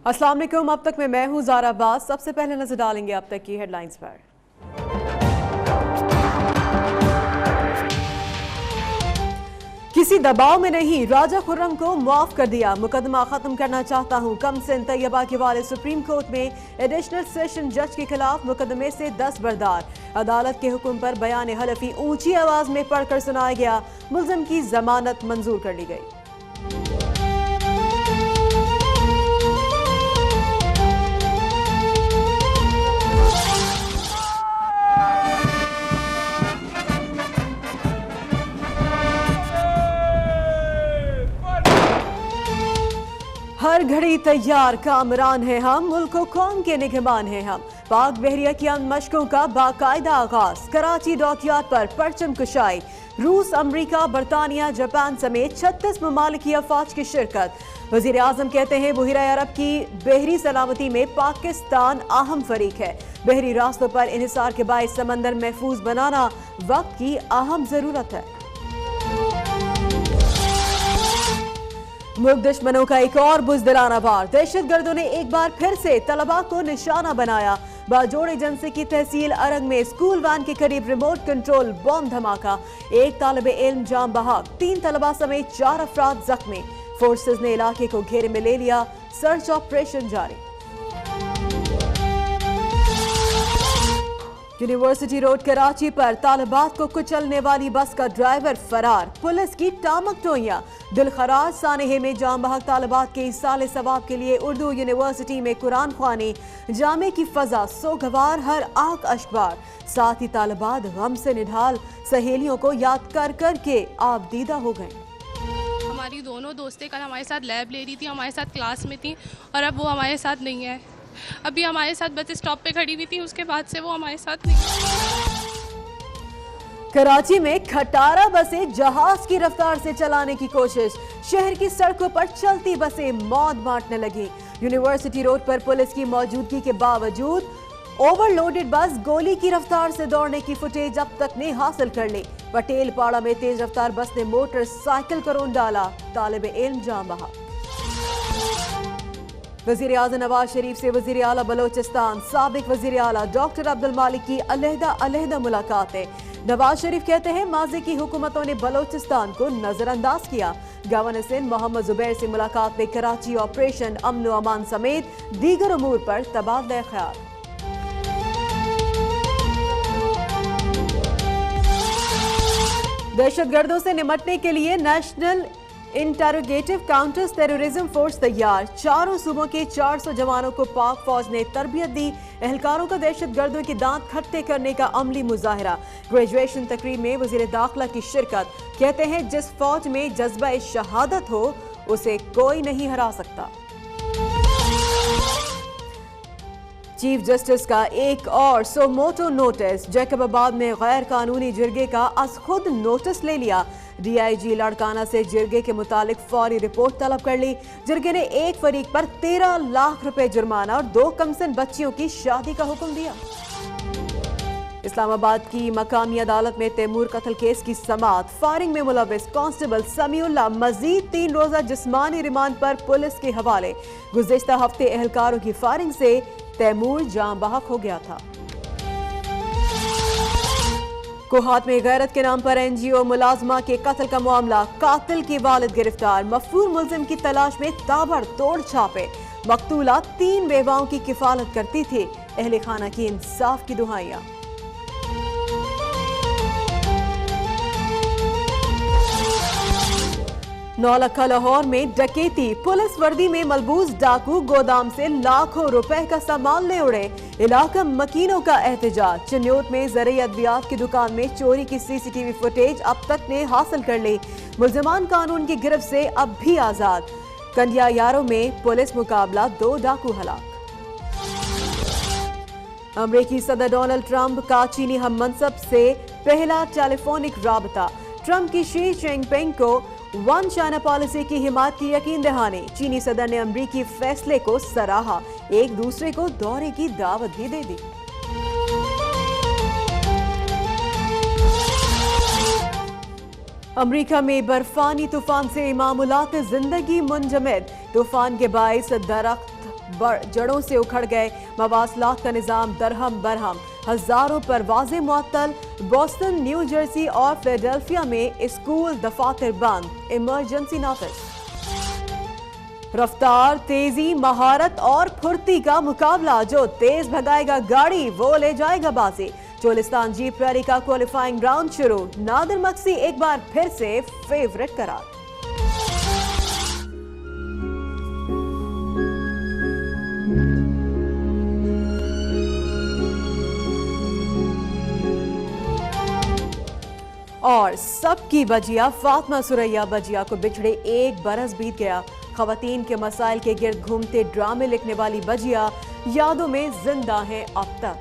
अस्सलाम वालेकुम। अब तक मैं हूं ज़ारा अब्बास। सबसे पहले नजर डालेंगे अब तक की हेडलाइंस पर। किसी दबाव में नहीं, राजा खुर्रम को मुआफ कर दिया। मुकदमा खत्म करना चाहता हूं। कमसिन तैयबा के वालिद सुप्रीम कोर्ट में एडिशनल सेशन जज के खिलाफ मुकदमे से दस्तबरदार। अदालत के हुक्म पर बयान हलफी ऊंची आवाज में पढ़कर सुनाया गया। मुल्जिम की जमानत मंजूर कर ली गई। हर घड़ी तैयार कामरान हैं हम, मुल्क को कौम के निगहबान हैं हम। पाक बहरिया की मशकों का बाकायदा आगाज। कराची डॉकयार्ड पर परचम कुशाई। रूस, अमरीका, बरतानिया, जापान समेत 36 ममालिक की अफवाज की शिरकत। वजीर आजम कहते हैं बहिरा अरब की बहरी सलामती में पाकिस्तान अहम फरीक है। बहरी रास्तों पर इन्हिसार के बायस समंदर महफूज बनाना वक्त की अहम जरूरत है। मुल्क दुश्मनों का एक और बुज़दिलाना वार। दहशत गर्दों ने एक बार फिर से तलबा को निशाना बनाया। बाजोड़ एजेंसी की तहसील अरंग में स्कूल वैन के करीब रिमोट कंट्रोल बम धमाका। एक तालिबे इल्म जाम बहक, 3 तलबा समेत 4 अफराद जख्मी। फोर्सेज ने इलाके को घेरे में ले लिया। सर्च ऑपरेशन जारी। यूनिवर्सिटी रोड कराची पर तालिबात को कुचलने वाली बस का ड्राइवर फरार। पुलिस की टामक टोइयां। दिलखराज सानेहे में जाम बहक तालिबात के इसाले सवाब के लिए उर्दू यूनिवर्सिटी में कुरान ख्वानी। जामे की फजा सोगवार, हर आंख अशबार। साथ ही तालिबात गम से निढाल सहेलियों को याद कर कर के आबदीदा हो गए। हमारी दोनों दोस्तें कल हमारे साथ लैब ले रही थी, हमारे साथ क्लास में थी और अब वो हमारे साथ नहीं है। अभी हमारे साथ बस स्टॉप पे खड़ी हुई थी, उसके बाद से वो हमारे साथ नहीं है। कराची में खटारा बसें जहाज की रफ्तार से चलाने की कोशिश। शहर की सड़कों पर चलती बसें मौत बांटने लगी। यूनिवर्सिटी रोड पर पुलिस की मौजूदगी के बावजूद ओवरलोडेड बस गोली की रफ्तार से दौड़ने की फुटेज अब तक ने हासिल कर ली। पटेल पाड़ा में तेज रफ्तार बस ने मोटरसाइकिल को रोन डाला। तालिब इल्म जाम बहा। वजीर आज़म नवाज शरीफ से वजीर आला बलोचिस्तान साबिक वजीर आला डॉक्टर अब्दुल मालिक की अलहदा मुलाकातें। नवाज शरीफ कहते हैं माजी की हुकूमतों ने बलोचिस्तान को नजरअंदाज किया। गवर्नर सिंध मोहम्मद जुबैर से मुलाकात में कराची ऑपरेशन अमन व अमान समेत दीगर उमूर पर तबादला ख्याल। दहशतगर्दों से निपटने के लिए national interrogative counters terrorism force तैयार। चारों सूबों के 400 जवानों को पाक फौज ने तरबियत दी। एहलकारों का दहशत गर्दों के दांत खट्टे करने का अमली मुजाहरा। ग्रेजुएशन तकरीब में वजीर दाखिला की शिरकत। कहते हैं जिस फौज में जज्बा शहादत हो उसे कोई नहीं हरा सकता। चीफ जस्टिस का एक और सोमोटो नोटिस। जैकबाबाद में गैर कानूनी जिरगे का अज खुद नोटिस ले लिया। डीआईजी लाड़काना से जिरगे के मुतालिक फौरी रिपोर्ट तलब कर ली। जिरगे ने एक फरीक पर 13 लाख रुपए जुर्माना और 2 कमसिन बच्चियों की शादी का हुक्म दिया। इस्लामाबाद की मकामी अदालत में तैमूर कत्ल केस की समाअत। फायरिंग में मुलविस कांस्टेबल समीउल्लाह मजीद 3 रोजा जिस्मानी रिमांड पर पुलिस के हवाले। गुज़िश्ता हफ्ते एहलकारों की फायरिंग से तैमूर जाम बहक हो गया था। कोहात में गैरत के नाम पर एनजीओ मुलाजमा के कत्ल का मामला। कातिल की वालिद गिरफ्तार। मफरूर मुल्जिम की तलाश में ताबड़तोड़ छापे। मकतूला 3 बेवाओं की किफालत करती थी। अहले खाना की इंसाफ की दुहाइयां। नौलखा लाहौर में डकैती। पुलिस वर्दी में मलबूस डाकू गोदाम से लाखों रुपए का सामान ले उड़े। इलाका मकीनों का एहतजाज। चिन्योत में ज़रूरी अद्वियात की दुकान में चोरी की सीसीटीवी फुटेज अब तक ने हासिल कर ली। मुल्जिमान कानून की गिरफ्त से अब भी आजाद। कंडिया यारों में पुलिस मुकाबला, 2 डाकू हलाक। अमरीकी सदर डोनाल्ड ट्रंप का चीनी हम मनसब से पहला टेलीफोनिक राबता। ट्रंप की शी जिनपिंग को वन चाइना पॉलिसी की हिमायत की यकीन दहानी। चीनी सदर ने अमरीकी फैसले को सराहा। एक दूसरे को दौरे की दावत भी दे दी। अमरीका में बर्फानी तूफान से मामूलात जिंदगी मुंजमद। तूफान के बायस दरख्त जड़ों से उखड़ गए, मवासलात का निजाम दरहम बरहम, हजारों परवाजें मुअत्तल, बोस्टन, न्यू जर्सी और फिलाडेल्फिया में स्कूल दफातर बंद, इमरजेंसी नाफिज। रफ्तार, तेजी, महारत और फुर्ती का मुकाबला, जो तेज भगाएगा गाड़ी वो ले जाएगा बाजी। चोलिस्तान जीप रैली का क्वालिफाइंग राउंड शुरू, नादिर मक्सी एक बार फिर से फेवरेट करार। और सबकी बजिया फातिमा सुरैया बजिया को बिछड़े 1 बरस बीत गया। खवातीन के मसाइल के गिर्द घूमते ड्रामे लिखने वाली बजिया यादों में जिंदा है अब तक।